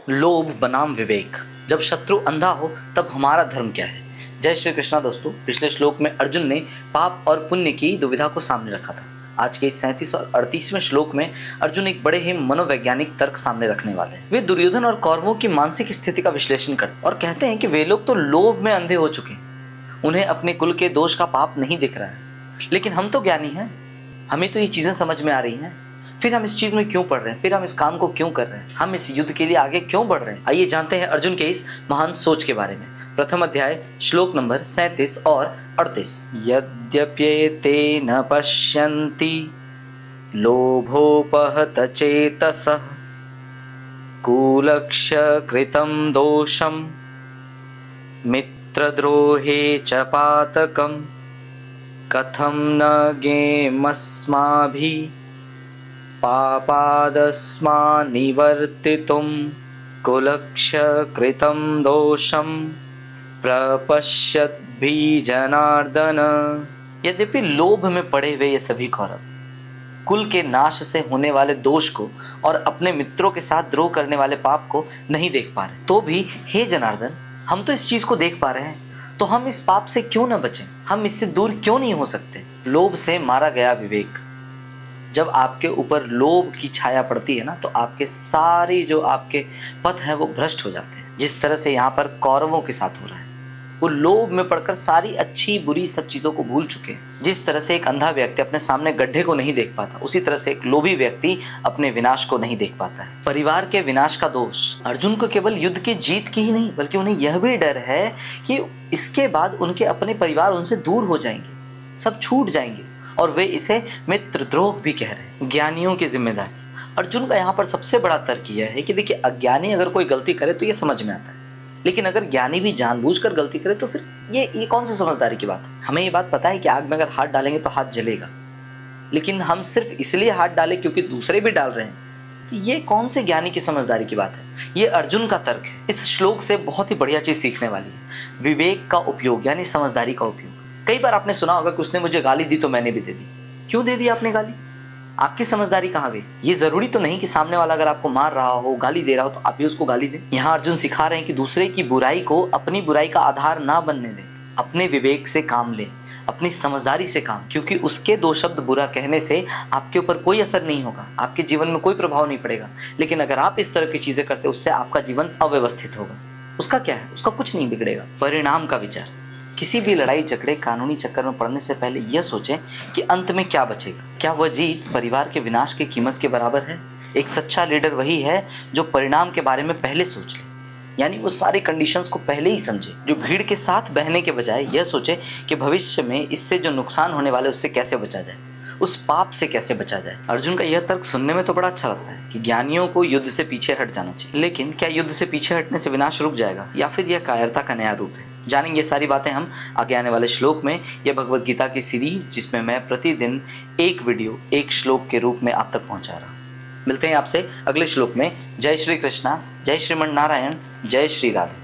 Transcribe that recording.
लोभ बनाम विवेक, जब शत्रु अंधा हो तब हमारा धर्म क्या है। जय श्री कृष्णा दोस्तों। पिछले श्लोक में अर्जुन ने पाप और पुण्य की दुविधा को सामने रखा था। आज के 37 और 38वें श्लोक में अर्जुन एक बड़े ही मनोवैज्ञानिक तर्क सामने रखने वाले हैं। वे दुर्योधन और कौरवों की मानसिक स्थिति का विश्लेषण करते और कहते हैं कि वे लोग तो लोभ में अंधे हो चुके हैं, उन्हें अपने कुल के दोष का पाप नहीं दिख रहा है, लेकिन हम तो ज्ञानी हैं, हमें तो ये चीजें समझ में आ रही हैं, फिर हम इस चीज में क्यों पढ़ रहे हैं, फिर हम इस काम को क्यों कर रहे हैं, हम इस युद्ध के लिए आगे क्यों बढ़ रहे हैं। आइए जानते हैं अर्जुन के इस महान सोच के बारे में। प्रथम अध्याय श्लोक नंबर 37 और 38। यद्यप्येते न पश्यन्ति लोभोपहत चेतसः कुलक्ष्य कृतं दोषं मित्रद्रोहे च पातकम् कथं न गेमस्माभिः पापादस्मान्निवर्तितुं कुलक्ष्य कृतं दोषं प्रपश्यद्भिः जनार्दन। यद्यपि लोभ में पड़े हुए ये सभी कौरव कुल के नाश से होने वाले दोष को और अपने मित्रों के साथ द्रोह करने वाले पाप को नहीं देख पा रहे, तो भी हे जनार्दन, हम तो इस चीज को देख पा रहे हैं, तो हम इस पाप से क्यों न बचें, हम इससे दूर क्यों नहीं हो सकते। लोभ से मारा गया विवेक। जब आपके ऊपर लोभ की छाया पड़ती है ना, तो आपके सारे जो आपके पथ हैं वो भ्रष्ट हो जाते हैं। जिस तरह से यहाँ पर कौरवों के साथ हो रहा है, वो लोभ में पड़कर सारी अच्छी बुरी सब चीजों को भूल चुके हैं। जिस तरह से एक अंधा व्यक्ति अपने सामने गड्ढे को नहीं देख पाता, उसी तरह से एक लोभी व्यक्ति अपने विनाश को नहीं देख पाता है। परिवार के विनाश का दोष अर्जुन को केवल युद्ध की जीत की ही नहीं, बल्कि उन्हें यह भी डर है कि इसके बाद उनके अपने परिवार उनसे दूर हो जाएंगे, सब छूट जाएंगे, और वे इसे मित्रद्रोह भी कह रहे हैं। ज्ञानियों की जिम्मेदारी। अर्जुन का यहाँ पर सबसे बड़ा तर्क यह है कि देखिए, अज्ञानी अगर कोई गलती करे तो ये समझ में आता है, लेकिन अगर ज्ञानी भी जानबूझकर गलती करे तो फिर ये कौन सी समझदारी की बात है। हमें ये बात पता है कि आग में अगर हाथ डालेंगे तो हाथ जलेगा, लेकिन हम सिर्फ इसलिए हाथ डाले क्योंकि दूसरे भी डाल रहे हैं, तो ये कौन से ज्ञानी की समझदारी की बात है। ये अर्जुन का तर्क है। इस श्लोक से बहुत ही बढ़िया चीज सीखने वाली है, विवेक का उपयोग, यानी समझदारी का उपयोग। कई बार आपने सुना होगा कि उसने मुझे गाली दी तो मैंने भी दे दी। क्यों दे दी आपने गाली? आपकी समझदारी कहाँ गई? ये जरूरी तो नहीं कि सामने वाला अगर आपको मार रहा हो, गाली दे रहा हो, तो आप भी उसको गाली दें। यहाँ अर्जुन सिखा रहे हैं कि दूसरे की बुराई को अपनी बुराई का आधार ना बनने दें, अपने विवेक से काम लें, अपनी समझदारी से काम, क्योंकि उसके दो शब्द बुरा कहने से आपके ऊपर कोई असर नहीं होगा, आपके जीवन में कोई प्रभाव नहीं पड़ेगा। लेकिन अगर आप इस तरह की चीजें करते, उससे आपका जीवन अव्यवस्थित होगा। उसका क्या है? उसका कुछ नहीं बिगड़ेगा। परिणाम का विचार। किसी भी लड़ाई झगड़े कानूनी चक्कर में पड़ने से पहले यह सोचें कि अंत में क्या बचेगा। क्या वह जीत परिवार के विनाश की कीमत के बराबर है? एक सच्चा लीडर वही है जो परिणाम के बारे में पहले सोच ले, यानी वो सारे कंडीशंस को पहले ही समझे, जो भीड़ के साथ बहने के बजाय यह सोचे कि भविष्य में इससे जो नुकसान होने वाले उससे कैसे बचा जाए, उस पाप से कैसे बचा जाए। अर्जुन का यह तर्क सुनने में तो बड़ा अच्छा लगता है कि ज्ञानियों को युद्ध से पीछे हट जाना चाहिए, लेकिन क्या युद्ध से पीछे हटने से विनाश रुक जाएगा, या फिर यह कायरता का नया रूप है? जानेंगे सारी बातें हम आगे आने वाले श्लोक में। यह भगवत गीता की सीरीज, जिसमें मैं प्रतिदिन एक वीडियो एक श्लोक के रूप में आप तक पहुंचा रहा हूं। मिलते हैं आपसे अगले श्लोक में। जय श्री कृष्णा, जय श्रीमन नारायण, जय श्री राधे।